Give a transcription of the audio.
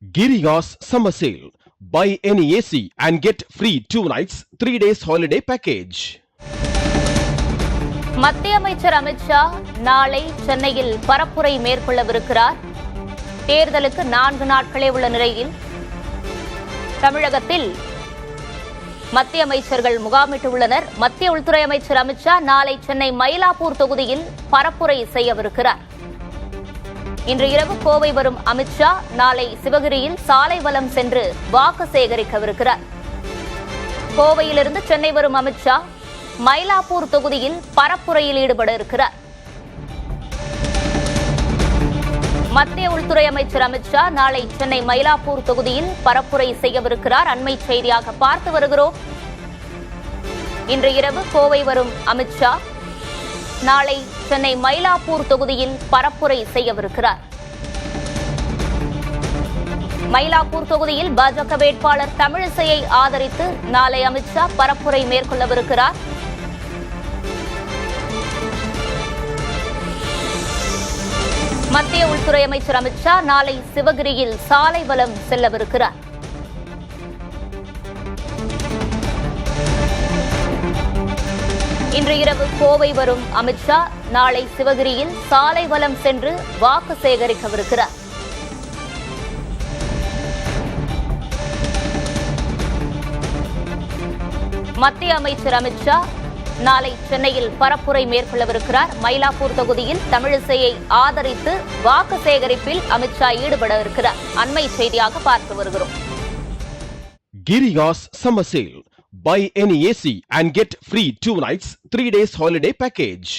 Giriga's summer sale. Buy any AC and get free 2 nights, 3 days holiday package. மத்திய அமைச்சர் அமித்ஷா நாளை சென்னையில் பரப்புரை மேற்கொள்ளவிருக்கிறார். தேர்தலுக்கு 4 நாட்களே உள்ள நிலையில் தமிழகத்தில் மத்திய அமைச்சர்கள் முகாமிட்டுள்ளனர். மத்திய உள்துறை அமைச்சர் அமித்ஷா நாளை சென்னை மயிலாப்பூர் தொகுதியில் பரப்புரை செய்யவிருக்கிறார். இன்று இரவு கோவை வரும் அமித்ஷா நாளை சிவகிரியில் சாலை வலம் சென்று வாக்கு சேகரிக்கவிருக்கிறார். கோவையிலிருந்து சென்னை வரும் அமித்ஷா மயிலாப்பூர் தொகுதியில் பரப்புரையில் ஈடுபட இருக்கிறார். மத்திய உள்துறை அமைச்சர் அமித்ஷா நாளை சென்னை மயிலாப்பூர் தொகுதியில் பரப்புரை செய்யவிருக்கிறார். அண்மை செய்தியாக பார்த்து வருகிறோம். இன்று இரவு கோவை வரும் அமித்ஷா நாளை சென்னை மயிலாப்பூர் தொகுதியில் பரப்புரை செய்யவிருக்கிறார். மயிலாப்பூர் தொகுதியில் பாஜக வேட்பாளர் தமிழிசையை ஆதரித்து நாளை அமித்ஷா பரப்புரை மேற்கொள்ளவிருக்கிறார். மத்திய உள்துறை அமைச்சர் அமித்ஷா நாளை சிவகிரியில் சாலை வலம் செல்லவிருக்கிறார். இன்று இரவு கோவை வரும் அமித்ஷா நாளை சிவகிரியில் சாலை வலம் சென்று வாக்கு சேகரிக்கவிருக்கிறார். மத்திய அமைச்சர் அமித்ஷா நாளை சென்னையில் பரப்புரை மேற்கொள்ளவிருக்கிறார். மயிலாப்பூர் தொகுதியில் தமிழிசையை ஆதரித்து வாக்கு சேகரிப்பில் அமித்ஷா ஈடுபட இருக்கிறார். அண்மை செய்தியாக பார்த்து வருகிறோம். Giriga's summer sale. Buy any AC and get free 2 nights, 3 days holiday package.